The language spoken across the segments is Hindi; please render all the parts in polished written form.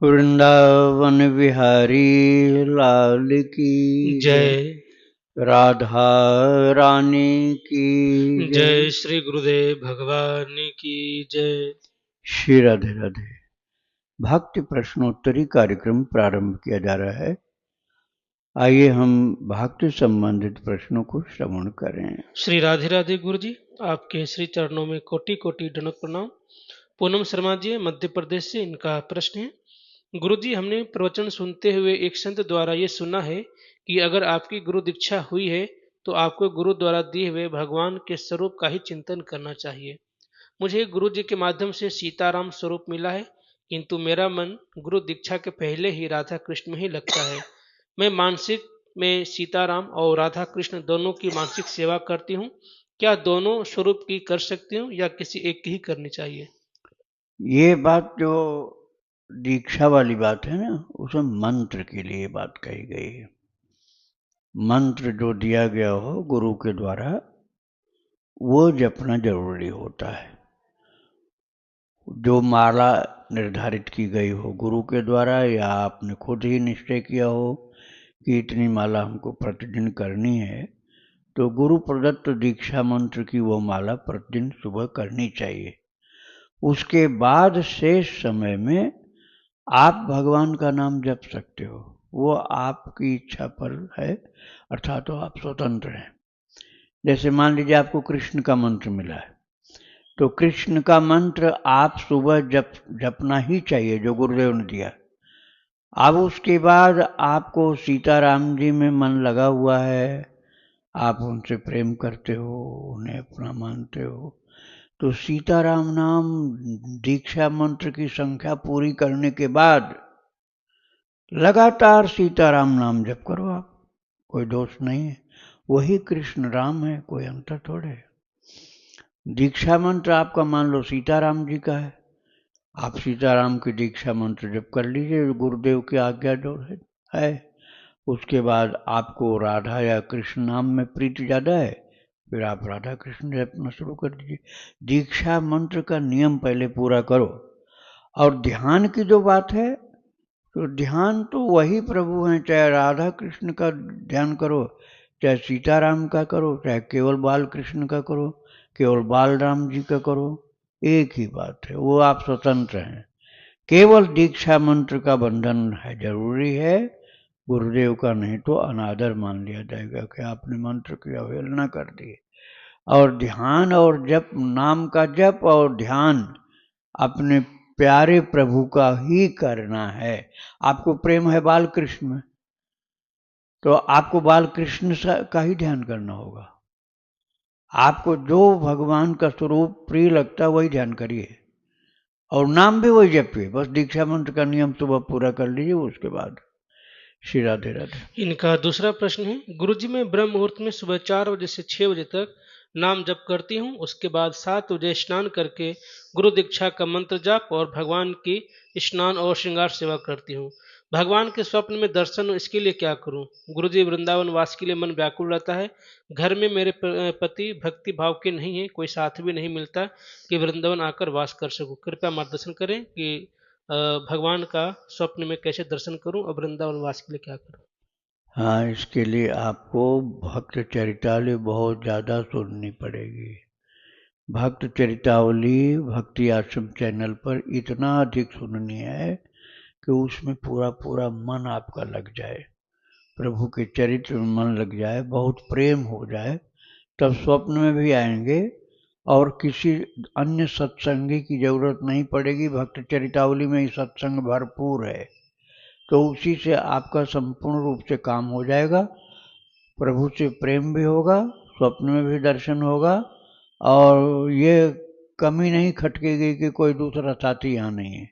वृंदावन विहारी लाल की जय। जय। राधा रानी की जय। जय श्री गुरुदेव भगवान की जय। श्री राधे राधे। भक्ति प्रश्नोत्तरी कार्यक्रम प्रारंभ किया जा रहा है। आइए हम भक्ति संबंधित प्रश्नों को श्रवण करें। श्री राधे राधे गुरु जी, आपके श्री चरणों में कोटि कोटि दंडवत प्रणाम। पूनम शर्मा जी मध्य प्रदेश से, इनका प्रश्न है, गुरु जी हमने प्रवचन सुनते हुए एक संत द्वारा ये सुना है कि अगर आपकी गुरु दीक्षा हुई है तो आपको गुरु द्वारा दिए हुए भगवान के स्वरूप का ही चिंतन करना चाहिए। मुझे गुरु जी के माध्यम से सीताराम स्वरूप मिला है, किंतु मेरा मन गुरु दीक्षा के पहले ही राधा कृष्ण में ही लगता है। मैं मानसिक में सीताराम और राधा कृष्ण दोनों की मानसिक सेवा करती हूँ। क्या दोनों स्वरूप की कर सकती हूँ या किसी एक की ही करनी चाहिए? ये बात जो दीक्षा वाली बात है ना, उसमें मंत्र के लिए बात कही गई है। मंत्र जो दिया गया हो गुरु के द्वारा वो जपना जरूरी होता है। जो माला निर्धारित की गई हो गुरु के द्वारा या आपने खुद ही निश्चय किया हो कि इतनी माला हमको प्रतिदिन करनी है, तो गुरु प्रदत्त दीक्षा मंत्र की वो माला प्रतिदिन सुबह करनी चाहिए। उसके बाद शेष समय में आप भगवान का नाम जप सकते हो, वो आपकी इच्छा पर है, अर्थात तो आप स्वतंत्र हैं। जैसे मान लीजिए आपको कृष्ण का मंत्र मिला है, तो कृष्ण का मंत्र आप सुबह जपना ही चाहिए जो गुरुदेव ने दिया। अब उसके बाद आपको सीताराम जी में मन लगा हुआ है, आप उनसे प्रेम करते हो, उन्हें अपना मानते हो, तो सीताराम नाम दीक्षा मंत्र की संख्या पूरी करने के बाद लगातार सीताराम नाम जप करो आप, कोई दोष नहीं है। वही कृष्ण राम है, कोई अंतर थोड़े है। दीक्षा मंत्र आपका मान लो सीताराम जी का है, आप सीताराम की दीक्षा मंत्र जप कर लीजिए गुरुदेव की आज्ञा जो है। उसके बाद आपको राधा या कृष्ण नाम में प्रीति ज़्यादा है, फिर आप राधा कृष्ण जपना शुरू कर दीजिए। दीक्षा मंत्र का नियम पहले पूरा करो। और ध्यान की जो बात है, तो ध्यान तो वही प्रभु हैं, चाहे राधा कृष्ण का ध्यान करो, चाहे सीताराम का करो, चाहे केवल बाल कृष्ण का करो, केवल बाल राम जी का करो, एक ही बात है, वो आप स्वतंत्र हैं। केवल दीक्षा मंत्र का बंधन है, जरूरी है। गुरुदेव का नहीं तो अनादर मान लिया जाएगा कि आपने मंत्र की अवहेलना कर दी। और ध्यान और जप, नाम का जप और ध्यान अपने प्यारे प्रभु का ही करना है। आपको प्रेम है बाल कृष्ण में, तो आपको बाल कृष्ण का ही ध्यान करना होगा। आपको जो भगवान का स्वरूप प्रिय लगता है वही ध्यान करिए, और नाम भी वही जपिए। बस दीक्षा मंत्र का नियम सुबह पूरा कर लीजिए, उसके बाद श्री राधे राधे। इनका दूसरा प्रश्न है, गुरुजी मैं ब्रह्म मुहूर्त में सुबह 4 बजे से 6 बजे तक नाम जप करती हूँ, उसके बाद 7 बजे स्नान करके गुरु दीक्षा का मंत्र जाप और भगवान की स्नान और श्रृंगार सेवा करती हूँ। भगवान के स्वप्न में दर्शन हो, इसके लिए क्या करूँ? गुरुजी वृंदावन वास के लिए मन व्याकुल रहता है। घर में मेरे पति भक्ति भाव के नहीं है, कोई साथ भी नहीं मिलता कि वृंदावन आकर वास कर सकूँ। कृपया मार्गदर्शन करें कि भगवान का स्वप्न में कैसे दर्शन करूं और वृंदावन वास के लिए क्या करूं? हाँ, इसके लिए आपको भक्त चरितावली बहुत ज़्यादा सुननी पड़ेगी। भक्त चरितावली भक्ति आश्रम चैनल पर इतना अधिक सुननी है कि उसमें पूरा पूरा मन आपका लग जाए, प्रभु के चरित्र में मन लग जाए, बहुत प्रेम हो जाए, तब स्वप्न में भी आएंगे और किसी अन्य सत्संगी की जरूरत नहीं पड़ेगी। भक्त चरितावली में ही सत्संग भरपूर है, तो उसी से आपका संपूर्ण रूप से काम हो जाएगा। प्रभु से प्रेम भी होगा, स्वप्न में भी दर्शन होगा, और ये कमी नहीं खटकेगी कि कोई दूसरा साथी यहाँ नहीं है।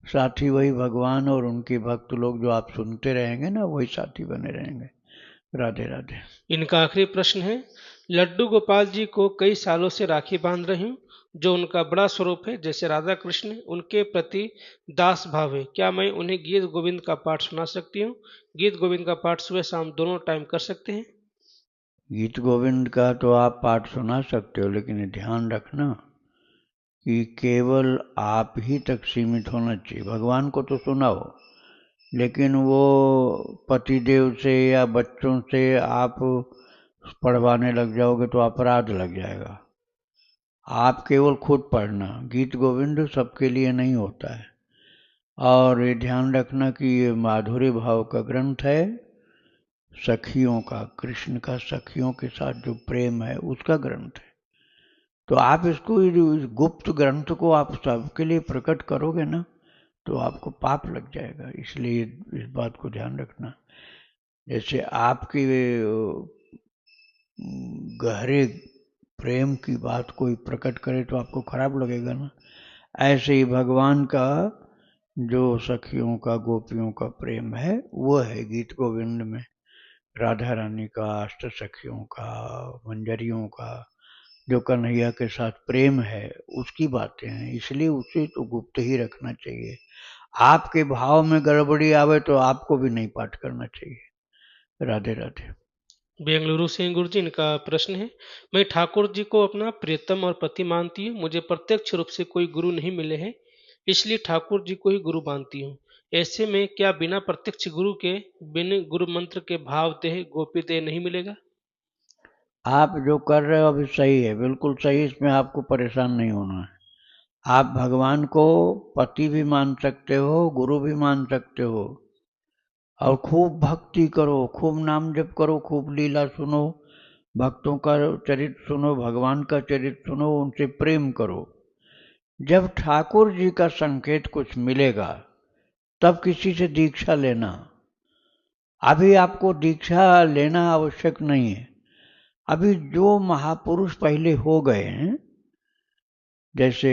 साथी वही भगवान और उनके भक्त लोग जो आप सुनते रहेंगे ना, वही साथी बने रहेंगे। राधे राधे। इनका आखिरी प्रश्न है, लड्डू गोपाल जी को कई सालों से राखी बांध रही हूँ, जो उनका बड़ा स्वरूप है, जैसे राधा कृष्ण, उनके प्रति दास भाव है। क्या मैं उन्हें गीत गोविंद का पाठ सुना सकती हूँ? गीत गोविंद का पाठ सुबह शाम दोनों टाइम कर सकते हैं? गीत गोविंद का तो आप पाठ सुना सकते हो, लेकिन ध्यान रखना कि केवल आप ही तक सीमित होना चाहिए। भगवान को तो सुनाओ, लेकिन वो पतिदेव से या बच्चों से आप पढ़वाने लग जाओगे तो अपराध लग जाएगा। आप केवल खुद पढ़ना। गीत गोविंद सबके लिए नहीं होता है। और ये ध्यान रखना कि ये माधुर्य भाव का ग्रंथ है, सखियों का, कृष्ण का सखियों के साथ जो प्रेम है उसका ग्रंथ है। तो आप इसको, इस गुप्त ग्रंथ को आप सबके लिए प्रकट करोगे ना तो आपको पाप लग जाएगा। इसलिए इस बात को ध्यान रखना। जैसे आपकी गहरे प्रेम की बात कोई प्रकट करे तो आपको खराब लगेगा ना, ऐसे ही भगवान का जो सखियों का, गोपियों का प्रेम है वो है गीत गोविंद में। राधा रानी का, अष्ट सखियों का, मंजरियों का जो कन्हैया के साथ प्रेम है उसकी बातें हैं। इसलिए उसे तो गुप्त ही रखना चाहिए। आपके भाव में गड़बड़ी आवे तो आपको भी नहीं पाठ करना चाहिए। राधे राधे। बेंगलुरु से गुरु जी, इनका प्रश्न है, मैं ठाकुर जी को अपना प्रियतम और पति मानती हूँ। मुझे प्रत्यक्ष रूप से कोई गुरु नहीं मिले हैं, इसलिए ठाकुर जी को ही गुरु मानती हूँ। ऐसे में क्या बिना प्रत्यक्ष गुरु के, बिना गुरु मंत्र के भाव देह गोपी देह नहीं मिलेगा? आप जो कर रहे हो अभी सही है, बिल्कुल सही। इसमें आपको परेशान नहीं होना है। आप भगवान को पति भी मान सकते हो, गुरु भी मान सकते हो, और खूब भक्ति करो, खूब नाम जप करो, खूब लीला सुनो, भक्तों का चरित्र सुनो, भगवान का चरित्र सुनो, उनसे प्रेम करो। जब ठाकुर जी का संकेत कुछ मिलेगा तब किसी से दीक्षा लेना। अभी आपको दीक्षा लेना आवश्यक नहीं है। अभी जो महापुरुष पहले हो गए हैं, जैसे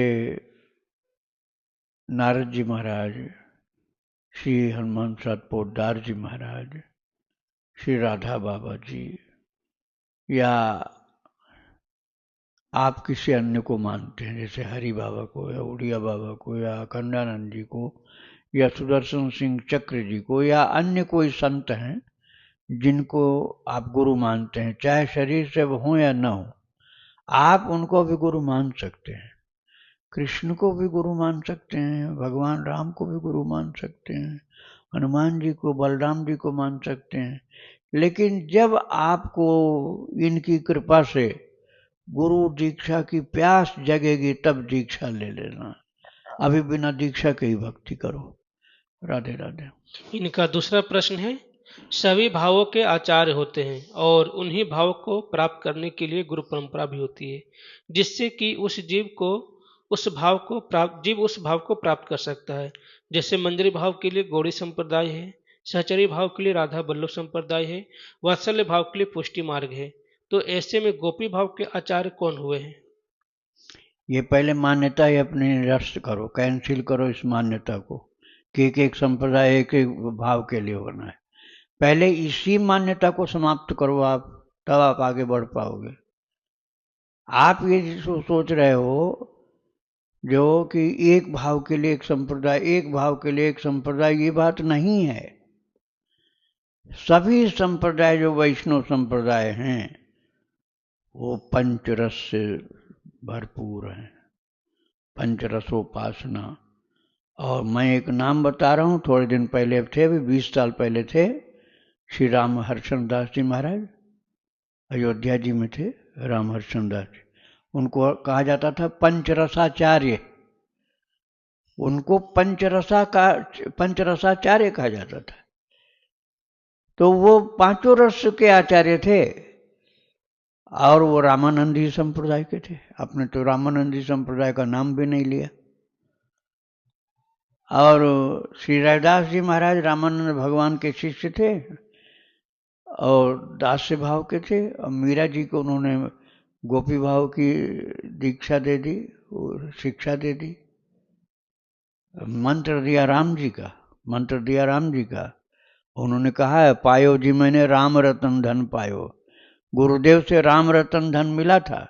नारद जी महाराज, श्री हनुमान साथ पोद्दार जी महाराज, श्री राधा बाबा जी, या आप किसी अन्य को मानते हैं जैसे हरि बाबा को या उड़िया बाबा को या अखंडानंद जी को या सुदर्शन सिंह चक्र जी को या अन्य कोई संत हैं जिनको आप गुरु मानते हैं, चाहे शरीर से हो या न हो, आप उनको भी गुरु मान सकते हैं। कृष्ण को भी गुरु मान सकते हैं, भगवान राम को भी गुरु मान सकते हैं, हनुमान जी को, बलराम जी को मान सकते हैं। लेकिन जब आपको इनकी कृपा से गुरु दीक्षा की प्यास जगेगी तब दीक्षा ले लेना। अभी बिना दीक्षा के ही भक्ति करो। राधे राधे। इनका दूसरा प्रश्न है, सभी भावों के आचार्य होते हैं और उन्हीं भाव को प्राप्त करने के लिए गुरु परंपरा भी होती है, जिससे कि उस जीव उस भाव को प्राप्त कर सकता है। जैसे मंजरी भाव के लिए गौड़ी संप्रदाय है, सहचरी भाव के लिए राधा वल्लभ संप्रदाय है, वात्सल्य भाव के लिए पुष्टि मार्ग है। तो ऐसे में गोपी भाव के आचार्य कौन हुए हैं? ये पहले मान्यता ही अपनी निरस्त करो, कैंसिल करो इस मान्यता को कि एक संप्रदाय एक एक भाव के लिए होना है। पहले इसी मान्यता को समाप्त करो आप, तब आप आगे बढ़ पाओगे। आप ये सोच रहे हो जो कि एक भाव के लिए एक संप्रदाय, एक भाव के लिए एक संप्रदाय, ये बात नहीं है। सभी संप्रदाय जो वैष्णव संप्रदाय हैं वो पंचरस से भरपूर हैं, पंचरसोपासना। और मैं एक नाम बता रहा हूँ, थोड़े दिन पहले थे, अभी 20 साल पहले थे, श्री राम हर्षण दास जी महाराज, अयोध्या जी में थे राम हर्षण दास जी। उनको कहा जाता था पंचरसाचार्य। उनको पंचरसाचार्य कहा जाता था। तो वो पांचों रस के आचार्य थे और वो रामानंदी संप्रदाय के थे। आपने तो रामानंदी संप्रदाय का नाम भी नहीं लिया। और श्री रविदास जी महाराज रामानंद भगवान के शिष्य थे और दास्य भाव के थे। और मीरा जी को उन्होंने गोपी भाव की दीक्षा दे दी और शिक्षा दे दी। मंत्र दिया राम जी का, मंत्र दिया राम जी का। उन्होंने कहा है, पायो जी मैंने राम रतन धन पायो। गुरुदेव से राम रतन धन मिला था,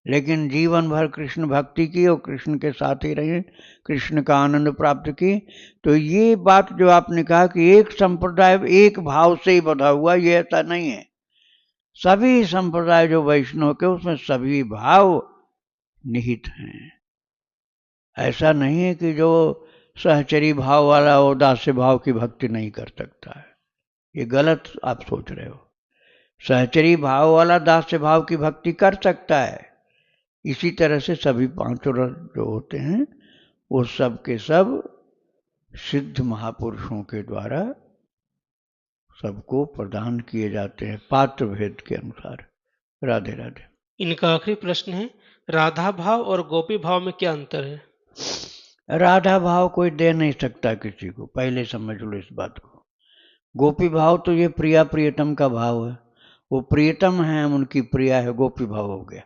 लेकिन जीवन भर कृष्ण भक्ति की और कृष्ण के साथ ही रहे, कृष्ण का आनंद प्राप्त की। तो ये बात जो आपने कहा कि एक संप्रदाय एक भाव से ही बधा हुआ, ये ऐसा नहीं है। सभी संप्रदाय जो वैष्णव के उसमें सभी भाव निहित हैं। ऐसा नहीं है कि जो सहचरी भाव वाला वो दास्य भाव की भक्ति नहीं कर सकता है, ये गलत आप सोच रहे हो। सहचरी भाव वाला दास्य भाव की भक्ति कर सकता है। इसी तरह से सभी पांचों रस जो होते हैं वो सब के सब सिद्ध महापुरुषों के द्वारा सबको प्रदान किए जाते हैं पात्र भेद के अनुसार। राधे राधे। इनका आखिरी प्रश्न है, राधा भाव और गोपी भाव में क्या अंतर है? राधा भाव कोई दे नहीं सकता किसी को, पहले समझ लो इस बात को। गोपी भाव तो ये प्रिया प्रियतम का भाव है, वो प्रियतम है, उनकी प्रिया है, गोपी भाव हो गया।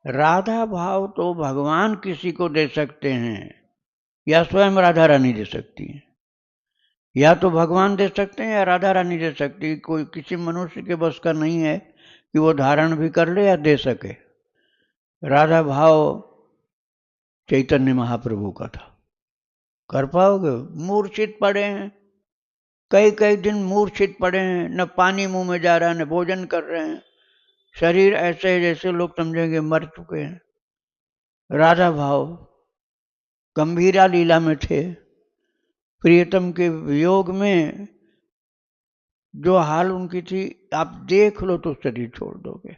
राधा भाव तो भगवान किसी को दे सकते हैं या स्वयं राधा रानी दे सकती हैं, या तो भगवान दे सकते हैं या राधा रानी दे सकती है। कोई किसी मनुष्य के बस का नहीं है कि वो धारण भी कर ले या दे सके। राधा भाव चैतन्य महाप्रभु का था, कर पाओगे? मूर्छित पड़े हैं, कई कई दिन मूर्छित पड़े हैं, न पानी मुंह में जा रहा है न भोजन कर रहे हैं, शरीर ऐसे है जैसे लोग समझेंगे मर चुके हैं। राधा भाव गंभीरा लीला में थे, प्रियतम के वियोग में जो हाल उनकी थी आप देख लो तो शरीर छोड़ दोगे।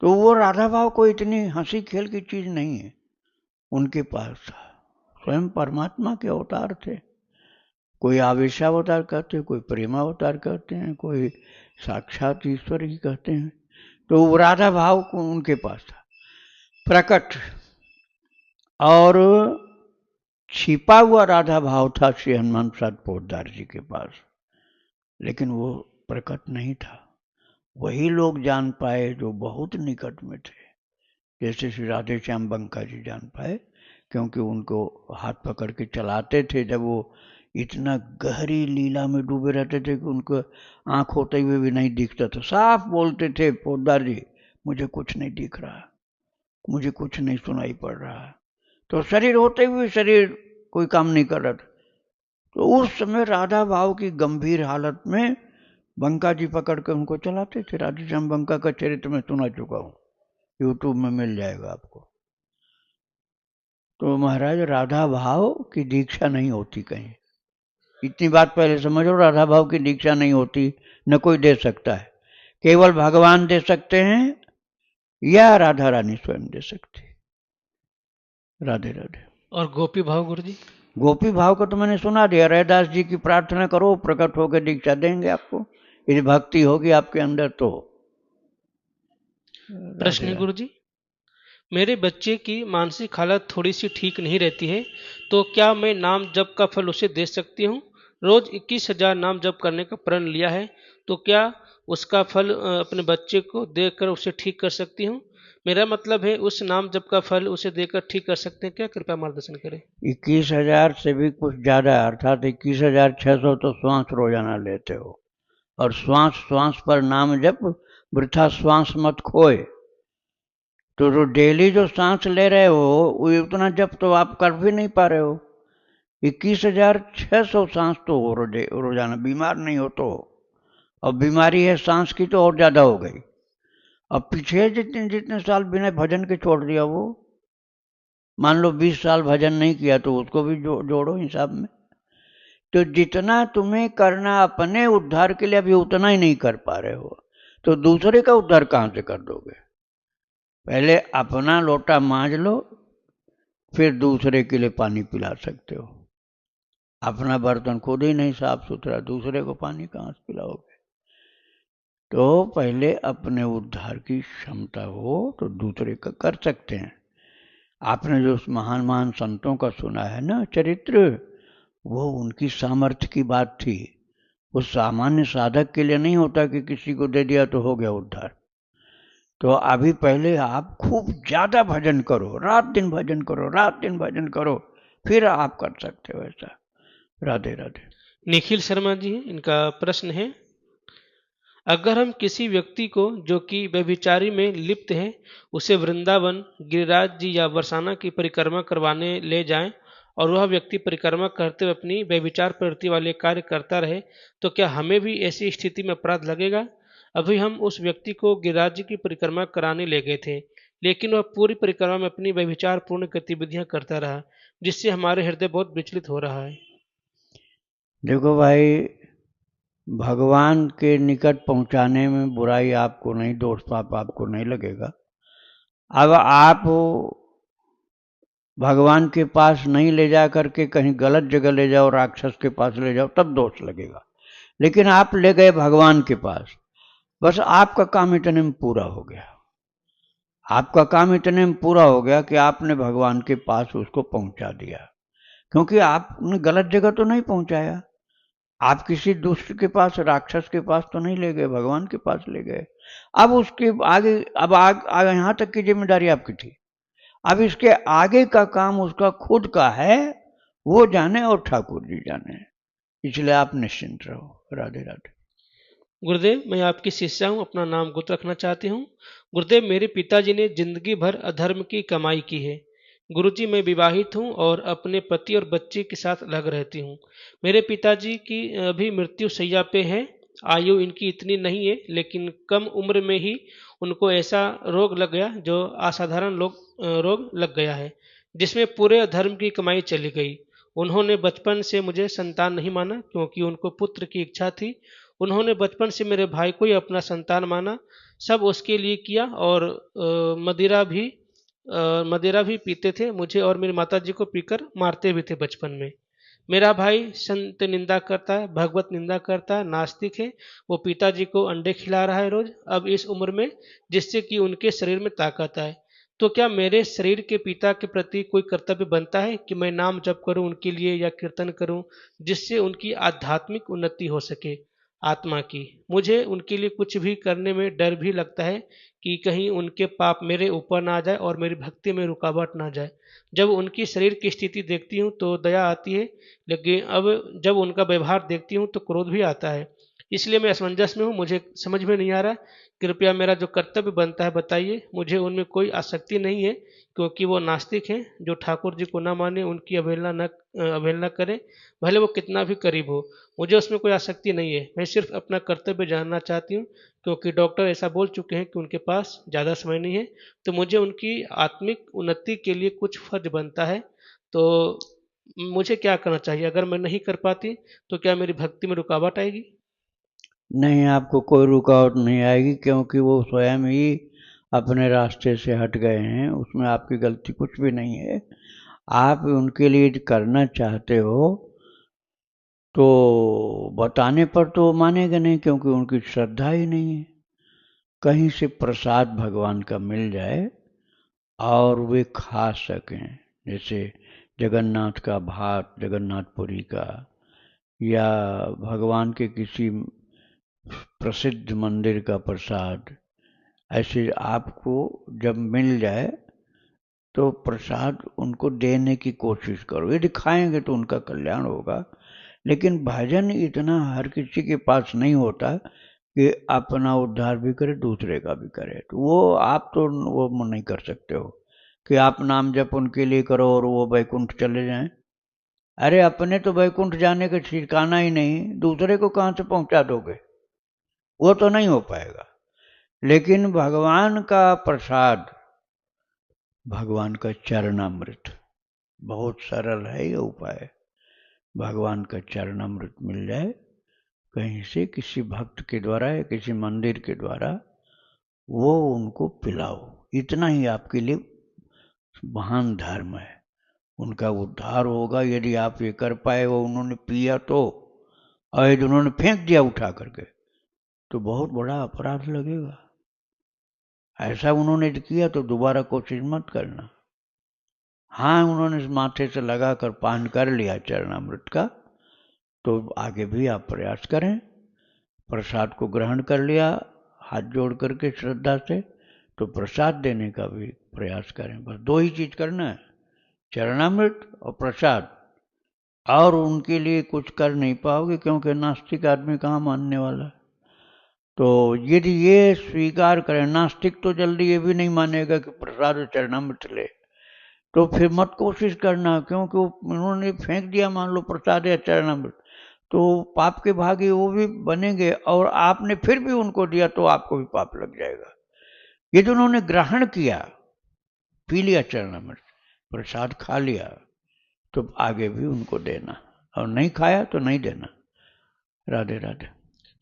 तो वो राधा भाव कोई इतनी हंसी खेल की चीज नहीं है, उनके पास था। स्वयं परमात्मा के अवतार थे, कोई आवेशावतार कहते हैं, कोई प्रेमावतार कहते हैं, कोई साक्षात ईश्वर ही कहते हैं। तो वो राधा भाव को उनके पास था प्रकट, और छिपा हुआ राधा भाव था श्री हनुमान प्रसाद पोद्दार जी के पास, लेकिन वो प्रकट नहीं था। वही लोग जान पाए जो बहुत निकट में थे, जैसे श्री राधे श्याम बंका जी जान पाए, क्योंकि उनको हाथ पकड़ के चलाते थे जब वो इतना गहरी लीला में डूबे रहते थे कि उनको आंख होते हुए भी नहीं दिखता था। साफ बोलते थे पोद्दार जी, मुझे कुछ नहीं दिख रहा, मुझे कुछ नहीं सुनाई पड़ रहा। तो शरीर होते हुए शरीर कोई काम नहीं कर रहा था। तो उस समय राधा भाव की गंभीर हालत में बंका जी पकड़ के उनको चलाते थे। राधे श्याम बंका का चरित्र मैं सुना चुका हूँ, यूट्यूब में मिल जाएगा आपको। तो महाराज राधा भाव की दीक्षा नहीं होती कहीं, इतनी बात पहले समझो। राधा भाव की दीक्षा नहीं होती, न कोई दे सकता है, केवल भगवान दे सकते हैं या राधा रानी स्वयं दे सकती। राधे राधे। और गोपी भाव गुरुजी? गोपी भाव को तो मैंने सुना दिया, रैदास जी की प्रार्थना करो, प्रकट होकर दीक्षा देंगे आपको, यदि भक्ति होगी आपके अंदर तो। प्रश्न है गुरुजी, मेरे बच्चे की मानसिक हालत थोड़ी सी ठीक नहीं रहती है, तो क्या मैं नाम जप का फल उसे दे सकती हूँ? रोज 21,000 नाम जप करने का प्रण लिया है, तो क्या उसका फल अपने बच्चे को देकर उसे ठीक कर सकती हूँ? मेरा मतलब है उस नाम जप का फल उसे देकर ठीक कर सकते हैं क्या? कृपया मार्गदर्शन करें। 21,000 से भी कुछ ज्यादा, अर्थात 21,600 तो श्वास रोजाना लेते हो, और श्वास श्वास पर नाम जप, वृथा श्वास मत खोए। तो जो डेली जो सांस ले रहे हो वो उतना जप तो आप कर भी नहीं पा रहे हो। 21,600 सांस तो हो रोजाना, बीमार नहीं हो तो। अब बीमारी है सांस की तो और ज्यादा हो गई। अब पीछे जितने जितने साल बिना भजन के छोड़ दिया, वो मान लो 20 साल भजन नहीं किया तो उसको भी जोड़ो हिसाब में। तो जितना तुम्हें करना अपने उद्धार के लिए अभी उतना ही नहीं कर पा रहे हो, तो दूसरे का उद्धार कहां से कर दोगे? पहले अपना लोटा मांज लो, फिर दूसरे के लिए पानी पिला सकते हो। अपना बर्तन खुद ही नहीं साफ सुथरा, दूसरे को पानी कहां से पिलाओगे? तो पहले अपने उद्धार की क्षमता हो तो दूसरे का कर सकते हैं। आपने जो महान महान संतों का सुना है ना चरित्र, वो उनकी सामर्थ्य की बात थी। वो सामान्य साधक के लिए नहीं होता कि किसी को दे दिया तो हो गया उद्धार। तो अभी पहले आप खूब ज्यादा भजन करो, रात दिन भजन करो, रात दिन भजन करो, फिर आप कर सकते हो ऐसा। राधे राधे। निखिल शर्मा जी, इनका प्रश्न है, अगर हम किसी व्यक्ति को जो कि व्यभिचारी में लिप्त है उसे वृंदावन, गिरिराज जी या बरसाना की परिक्रमा करवाने ले जाएं और वह व्यक्ति परिक्रमा करते हुए अपनी व्यभिचार प्रवृत्ति वाले कार्य करता रहे, तो क्या हमें भी ऐसी स्थिति में अपराध लगेगा? अभी हम उस व्यक्ति को गिरिराज जी की परिक्रमा कराने ले गए थे, लेकिन वह पूरी परिक्रमा में अपनी व्यभिचारपूर्ण गतिविधियां करता रहा, जिससे हमारे हृदय बहुत विचलित हो रहा है। देखो भाई, भगवान के निकट पहुंचाने में बुराई आपको नहीं, दोष पाप आपको नहीं लगेगा। अब आप भगवान के पास नहीं ले जा करके कहीं गलत जगह ले जाओ, राक्षस के पास ले जाओ, तब दोष लगेगा। लेकिन आप ले गए भगवान के पास, बस आपका काम इतने में पूरा हो गया। आपका काम इतने में पूरा हो गया कि आपने भगवान के पास उसको पहुंचा दिया, क्योंकि आपने गलत जगह तो नहीं पहुंचाया। आप किसी दुष्ट के पास, राक्षस के पास तो नहीं ले गए, भगवान के पास ले गए। अब उसके आगे, अब यहां तक की जिम्मेदारी आपकी थी। अब इसके आगे का काम उसका खुद का है, वो जाने और ठाकुर जी जाने। इसलिए आप निश्चिंत रहो। राधे राधे। गुरुदेव, मैं आपकी शिष्या हूँ, अपना नाम गुप्त रखना चाहती हूँ। गुरुदेव, मेरे पिताजी ने जिंदगी भर अधर्म की कमाई की है। गुरुजी, मैं विवाहित हूँ और अपने पति और बच्चे के साथ अलग रहती हूँ। मेरे पिताजी की अभी मृत्यु शैया पे है। आयु इनकी इतनी नहीं है, लेकिन कम उम्र में ही उनको ऐसा रोग लग गया, जो असाधारण रोग लग गया है, जिसमें पूरे अधर्म की कमाई चली गई। उन्होंने बचपन से मुझे संतान नहीं माना, क्योंकि उनको पुत्र की इच्छा थी। उन्होंने बचपन से मेरे भाई को ही अपना संतान माना, सब उसके लिए किया, और मदिरा भी पीते थे। मुझे और मेरी माताजी को पीकर मारते भी थे बचपन में। मेरा भाई संत निंदा करता है, भगवत निंदा करता है, नास्तिक है। वो पिताजी को अंडे खिला रहा है रोज, अब इस उम्र में, जिससे कि उनके शरीर में ताकत आए। तो क्या मेरे शरीर के पिता के प्रति कोई कर्तव्य बनता है कि मैं नाम जप करूं उनके लिए, या कीर्तन करूं, जिससे उनकी आध्यात्मिक उन्नति हो सके, आत्मा की। मुझे उनके लिए कुछ भी करने में डर भी लगता है कि कहीं उनके पाप मेरे ऊपर ना आ जाए और मेरी भक्ति में रुकावट ना जाए। जब उनकी शरीर की स्थिति देखती हूँ तो दया आती है, लेकिन अब जब उनका व्यवहार देखती हूँ तो क्रोध भी आता है। इसलिए मैं असमंजस में हूँ, मुझे समझ में नहीं आ रहा। कृपया मेरा जो कर्तव्य बनता है बताइए। मुझे उनमें कोई आसक्ति नहीं है, क्योंकि वो नास्तिक हैं। जो ठाकुर जी को ना माने, उनकी अवहेलना करें, भले वो कितना भी करीब हो। मुझे उसमें कोई आसक्ति नहीं है। मैं सिर्फ अपना कर्तव्य जानना चाहती हूँ, क्योंकि डॉक्टर ऐसा बोल चुके हैं कि उनके पास ज़्यादा समय नहीं है। तो मुझे उनकी आत्मिक उन्नति के लिए कुछ फर्ज बनता है। तो मुझे क्या करना चाहिए? अगर मैं नहीं कर पाती तो क्या मेरी भक्ति में रुकावट आएगी? नहीं, आपको कोई रुकावट नहीं आएगी, क्योंकि वो स्वयं ही अपने रास्ते से हट गए हैं। उसमें आपकी गलती कुछ भी नहीं है। आप उनके लिए करना चाहते हो तो बताने पर तो मानेगा नहीं, क्योंकि उनकी श्रद्धा ही नहीं है। कहीं से प्रसाद भगवान का मिल जाए और वे खा सकें, जैसे जगन्नाथ का भात, जगन्नाथपुरी का, या भगवान के किसी प्रसिद्ध मंदिर का प्रसाद, ऐसे आपको जब मिल जाए तो प्रसाद उनको देने की कोशिश करो। यदि खाएंगे तो उनका कल्याण होगा। लेकिन भजन इतना हर किसी के पास नहीं होता कि अपना उद्धार भी करे, दूसरे का भी करे। तो वो आप तो वो नहीं कर सकते हो कि आप नाम जप उनके लिए करो और वो वैकुंठ चले जाएं। अरे अपने तो वैकुंठ जाने का ठिकाना ही नहीं, दूसरे को कहाँ से पहुंचा दोगे? वो तो नहीं हो पाएगा। लेकिन भगवान का प्रसाद, भगवान का चरणामृत, बहुत सरल है ये उपाय। भगवान का चरणामृत मिल जाए कहीं से, किसी भक्त के द्वारा या किसी मंदिर के द्वारा, वो उनको पिलाओ। इतना ही आपके लिए महान धर्म है। उनका उद्धार होगा यदि आप ये कर पाए। वो उन्होंने पिया तो, और यदि उन्होंने फेंक दिया उठा करके, तो बहुत बड़ा अपराध लगेगा। ऐसा उन्होंने किया तो दोबारा कोशिश मत करना। हाँ, उन्होंने माथे से लगाकर पान कर लिया चरणामृत का, तो आगे भी आप प्रयास करें। प्रसाद को ग्रहण कर लिया हाथ जोड़ करके श्रद्धा से, तो प्रसाद देने का भी प्रयास करें। बस दो ही चीज करना है, चरणामृत और प्रसाद। और उनके लिए कुछ कर नहीं पाओगे, क्योंकि नास्तिक आदमी कहाँ मानने वाला है। तो यदि ये स्वीकार करें, नास्तिक तो जल्दी ये भी नहीं मानेगा कि प्रसाद और चरणामृत ले, तो फिर मत कोशिश करना, क्योंकि उन्होंने फेंक दिया मान लो प्रसाद या चरणामृत, तो पाप के भागी वो भी बनेंगे, और आपने फिर भी उनको दिया तो आपको भी पाप लग जाएगा। यदि उन्होंने ग्रहण किया पी लिया चरणामृत, प्रसाद खा लिया, तो आगे भी उनको देना, और नहीं खाया तो नहीं देना। राधे राधे।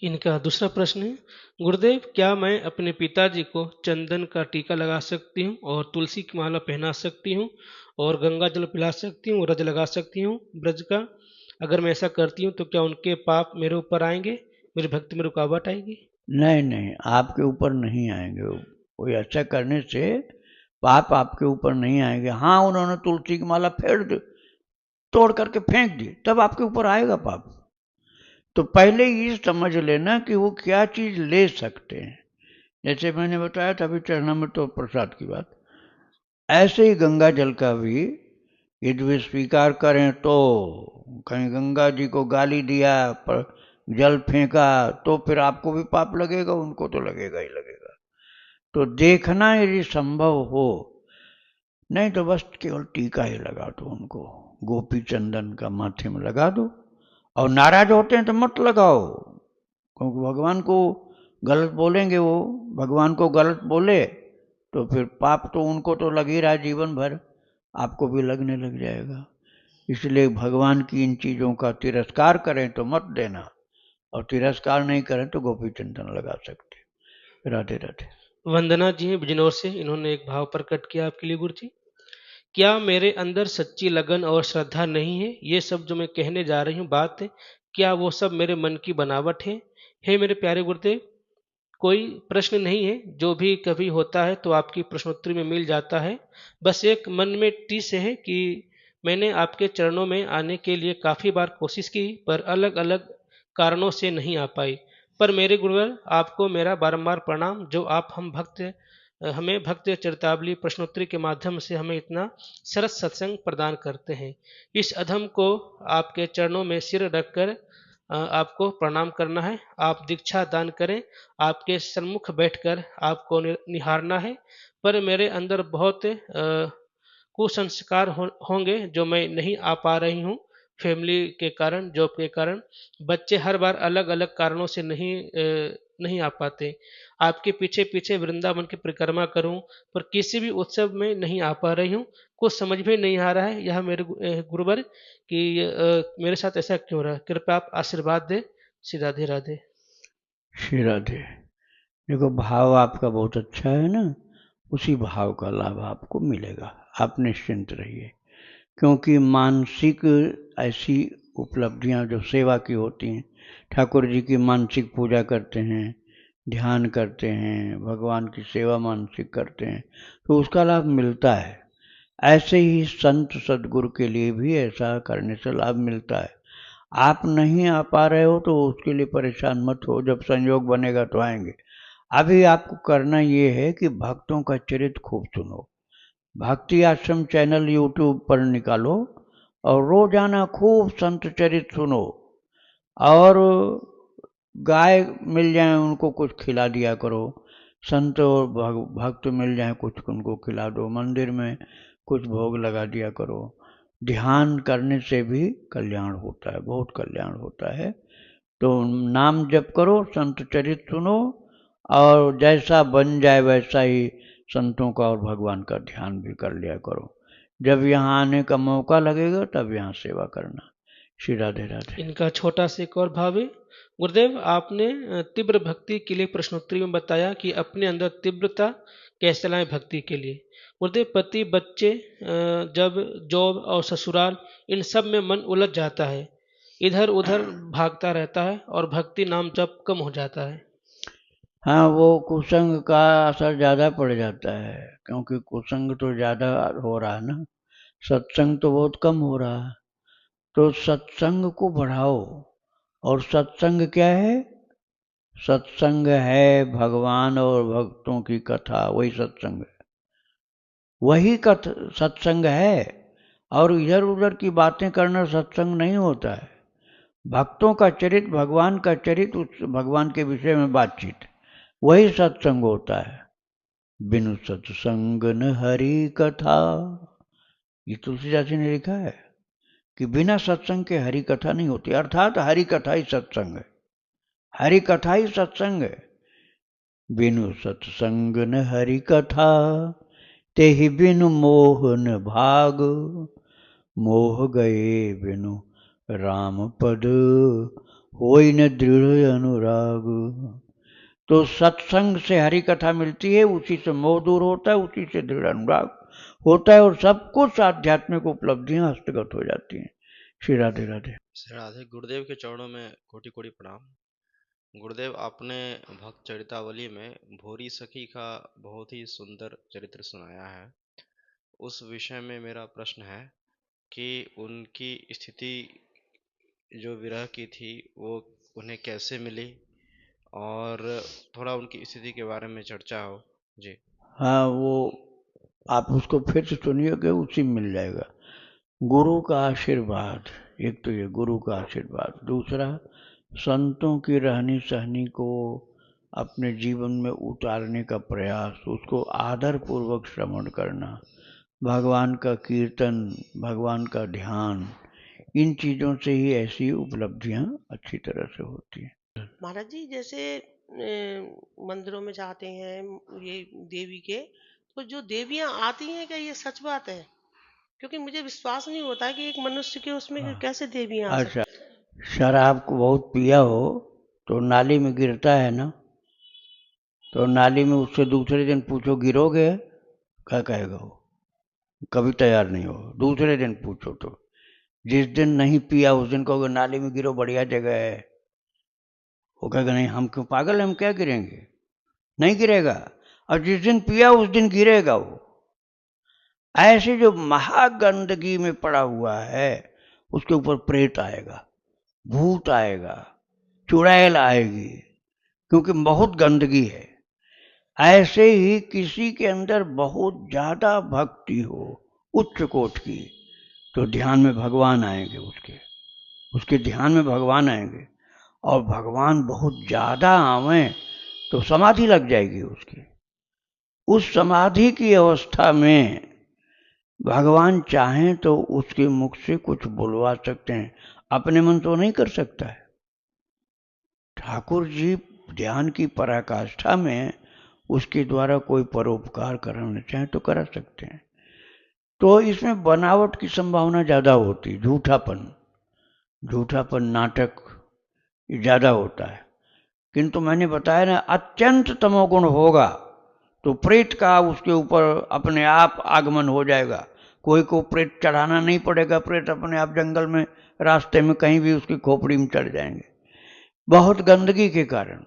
इनका दूसरा प्रश्न है, गुरुदेव क्या मैं अपने पिताजी को चंदन का टीका लगा सकती हूँ और तुलसी की माला पहना सकती हूँ और गंगा जल पिला सकती हूँ, रज लगा सकती हूँ ब्रज का? अगर मैं ऐसा करती हूँ तो क्या उनके पाप मेरे ऊपर आएंगे, मेरी भक्ति में रुकावट आएगी? नहीं नहीं, आपके ऊपर नहीं आएंगे। कोई अच्छा करने से पाप आपके ऊपर नहीं आएंगे। हाँ, उन्होंने तुलसी की माला फेर दी, तोड़ करके फेंक दी, तब आपके ऊपर आएगा पाप। तो पहले ये समझ लेना कि वो क्या चीज ले सकते हैं। जैसे मैंने बताया था अभी चरणामृत और प्रसाद की बात, ऐसे ही गंगा जल का भी यदि वे स्वीकार करें तो, कहीं गंगा जी को गाली दिया पर जल फेंका तो फिर आपको भी पाप लगेगा, उनको तो लगेगा ही लगेगा। तो देखना यदि संभव हो, नहीं तो बस केवल टीका ही लगा दो उनको, गोपी चंदन का माथे में लगा दो। और नाराज होते हैं तो मत लगाओ, क्योंकि भगवान को गलत बोलेंगे, वो भगवान को गलत बोले तो फिर पाप तो उनको तो लग ही रहा है, जीवन भर आपको भी लगने लग जाएगा। इसलिए भगवान की इन चीज़ों का तिरस्कार करें तो मत देना, और तिरस्कार नहीं करें तो गोपी चंदन लगा सकते। राधे राधे। वंदना जी हैं बिजनौर से, इन्होंने एक भाव प्रकट किया आपके लिए गुरु जी। क्या मेरे अंदर सच्ची लगन और श्रद्धा नहीं है? ये सब जो मैं कहने जा रही हूँ बात, क्या वो सब मेरे मन की बनावट है? हे मेरे प्यारे गुरुदेव, कोई प्रश्न नहीं है, जो भी कभी होता है तो आपकी प्रश्नोत्तरी में मिल जाता है। बस एक मन में टीस है कि मैंने आपके चरणों में आने के लिए काफ़ी बार कोशिश की, पर अलग अलग कारणों से नहीं आ पाई। पर मेरे गुरुवर, आपको मेरा बारंबार प्रणाम, जो आप हमें भक्त चरितावली प्रश्नोत्तरी के माध्यम से हमें इतना सरस सत्संग प्रदान करते हैं। इस अधम को आपके चरणों में सिर रखकर आपको प्रणाम करना है। आप दीक्षा दान करें, आपके सन्मुख बैठकर आपको निहारना है। पर मेरे अंदर बहुत कुसंस्कार होंगे जो मैं नहीं आ पा रही हूँ, फैमिली के कारण, जॉब के कारण। बच्चे हर बार अलग अलग कारणों से नहीं आ पाते। आपके पीछे पीछे वृंदावन की परिक्रमा करूं, पर किसी भी उत्सव में नहीं आ पा रही हूँ। कुछ समझ में नहीं आ रहा है यह मेरे गुरुवर कि मेरे साथ ऐसा क्यों हो रहा है। कृपया आप आशीर्वाद दें। श्री राधे राधे। श्री राधे। देखो, भाव आपका बहुत अच्छा है ना, उसी भाव का लाभ आपको मिलेगा, आप निश्चिंत रहिए। क्योंकि मानसिक ऐसी उपलब्धियां जो सेवा की होती हैं, ठाकुर जी की मानसिक पूजा करते हैं, ध्यान करते हैं, भगवान की सेवा मानसिक करते हैं, तो उसका लाभ मिलता है। ऐसे ही संत सदगुरु के लिए भी ऐसा करने से लाभ मिलता है। आप नहीं आ पा रहे हो तो उसके लिए परेशान मत हो, जब संयोग बनेगा तो आएंगे। अभी आपको करना ये है कि भक्तों का चरित्र खूब सुनो, भक्ति आश्रम चैनल यूट्यूब पर निकालो और रोजाना खूब संत चरित्र सुनो, और गाय मिल जाए उनको कुछ खिला दिया करो, संत और भक्त मिल जाए कुछ उनको खिला दो, मंदिर में कुछ भोग लगा दिया करो। ध्यान करने से भी कल्याण होता है, बहुत कल्याण होता है। तो नाम जप करो, संत चरित्र सुनो, और जैसा बन जाए वैसा ही संतों का और भगवान का ध्यान भी कर लिया करो। जब यहाँ आने का मौका लगेगा तब यहाँ सेवा करना। श्री राधे राधे। इनका छोटा से एक और भाव है। गुरुदेव, आपने तीव्र भक्ति के लिए प्रश्नोत्तरी में बताया कि अपने अंदर तीव्रता कैसे लाएं भक्ति के लिए। गुरुदेव, पति, बच्चे, जब जॉब और ससुराल, इन सब में मन उलझ जाता है, इधर उधर भागता रहता है और भक्ति नाम जप कम हो जाता है। हाँ, वो कुसंग का असर ज़्यादा पड़ जाता है, क्योंकि कुसंग तो ज़्यादा हो रहा है ना, सत्संग तो बहुत कम हो रहा है। तो सत्संग को बढ़ाओ, और सत्संग क्या है? सत्संग है भगवान और भक्तों की कथा, वही सत्संग है, वही सत्संग है। और इधर उधर की बातें करना सत्संग नहीं होता है। भक्तों का चरित्र, भगवान का चरित्र, उस भगवान के विषय में बातचीत, वही सत्संग होता है। बिनु सत्संग न हरि कथा, ये तुलसीदास जी ने लिखा है कि बिना सत्संग के हरि कथा नहीं होती, अर्थात हरि कथा ही सत्संग है, हरि कथा ही सत्संग है। बिनु सत्संग न हरि कथा, तेहि बिनु मोह न भाग, मोह गए बिनु राम पद, होई न दृढ़ अनुराग। तो सत्संग से हरि कथा मिलती है, उसी से मोह दूर होता है, उसी से दृढ़ अनुराग होता है और सब कुछ आध्यात्मिक उपलब्धियां हस्तगत हो जाती हैं। श्री राधे राधे। श्री राधे। गुरुदेव के चरणों में कोटि कोटि प्रणाम। गुरुदेव, आपने भक्त चरितावली में भोरी सखी का बहुत ही सुंदर चरित्र सुनाया है। उस विषय में मेरा प्रश्न है कि उनकी स्थिति जो विरह की थी वो उन्हें कैसे मिली, और थोड़ा उनकी स्थिति के बारे में चर्चा हो जी। हाँ, वो आप उसको फिर से सुनिएगा, उसी में मिल जाएगा। गुरु का आशीर्वाद, एक तो ये गुरु का आशीर्वाद, दूसरा संतों की रहनी सहनी को अपने जीवन में उतारने का प्रयास, उसको आदर पूर्वक श्रवण करना, भगवान का कीर्तन, भगवान का ध्यान, इन चीज़ों से ही ऐसी उपलब्धियां अच्छी तरह से होती हैं। महाराज जी, जैसे मंदिरों में जाते हैं ये देवी के, तो जो देवियां आती हैं, क्या ये सच बात है? क्योंकि मुझे विश्वास नहीं होता है कि एक मनुष्य के उसमें कैसे देवियां आ सकती। अच्छा, शराब को बहुत पिया हो तो नाली में गिरता है ना, तो नाली में उससे दूसरे दिन पूछो गिरोगे, क्या कहेगा वो? कभी तैयार नहीं हो। दूसरे दिन पूछो तो, जिस दिन नहीं पिया उस दिन कहोगे नाली में गिरो, बढ़िया जगह है, वो कहेगा नहीं, हम क्यों पागल, हम क्या गिरेंगे, नहीं गिरेगा। और जिस दिन पिया उस दिन गिरेगा वो। ऐसे जो महागंदगी में पड़ा हुआ है उसके ऊपर प्रेत आएगा, भूत आएगा, चुड़ैल आएगी, क्योंकि बहुत गंदगी है। ऐसे ही किसी के अंदर बहुत ज्यादा भक्ति हो उच्च कोटि की, तो ध्यान में भगवान आएंगे, उसके ध्यान में भगवान आएंगे, और भगवान बहुत ज्यादा आवे तो समाधि लग जाएगी उसकी। उस समाधि की अवस्था में भगवान चाहें तो उसके मुख से कुछ बुलवा सकते हैं, अपने मन तो नहीं कर सकता है। ठाकुर जी ध्यान की पराकाष्ठा में उसके द्वारा कोई परोपकार कराना चाहे तो करा सकते हैं। तो इसमें बनावट की संभावना ज्यादा होती, झूठापन नाटक ज्यादा होता है। किंतु मैंने बताया ना, अत्यंत तमोगुण होगा तो प्रेत का उसके ऊपर अपने आप आगमन हो जाएगा। कोई को प्रेत चढ़ाना नहीं पड़ेगा, प्रेत अपने आप जंगल में रास्ते में कहीं भी उसकी खोपड़ी में चढ़ जाएंगे, बहुत गंदगी के कारण।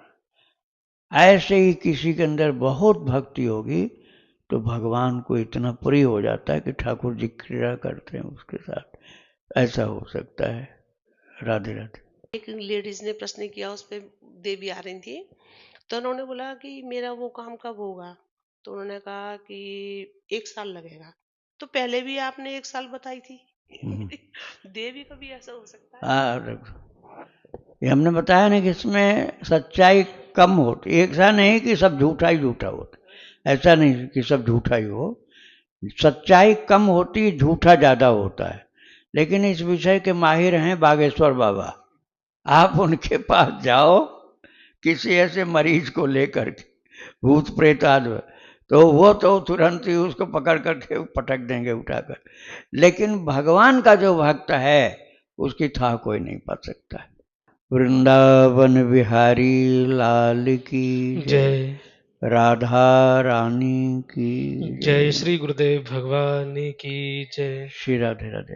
ऐसे ही किसी के अंदर बहुत भक्ति होगी तो भगवान को इतना प्रिय हो जाता है कि ठाकुर जी क्रीड़ा करते हैं उसके साथ, ऐसा हो सकता है। राधे राधे। एक लेडीज ने प्रश्न किया, उस पे देवी आ रही थी, तो उन्होंने बोला कि मेरा वो काम कब होगा? तो उन्होंने कहा कि 1 साल लगेगा। तो पहले भी आपने 1 साल बताई थी। देवी का भी ऐसा हो सकता है? ये हमने बताया ना कि इसमें सच्चाई कम होती, ऐसा नहीं कि सब झूठा ही झूठा होता, ऐसा नहीं कि सब झूठा ही हो, सच्चाई कम होती, झूठा ज्यादा होता है। लेकिन इस विषय के माहिर हैं बागेश्वर बाबा, आप उनके पास जाओ किसी ऐसे मरीज को लेकर के, भूत प्रेत आदि, तो वो तो तुरंत ही उसको पकड़ करके पटक देंगे उठाकर। लेकिन भगवान का जो भक्त है उसकी था कोई नहीं पा सकता है। वृंदावन बिहारी लाल की जय। राधा रानी की जय। श्री गुरुदेव भगवान की जय। श्री राधे राधे।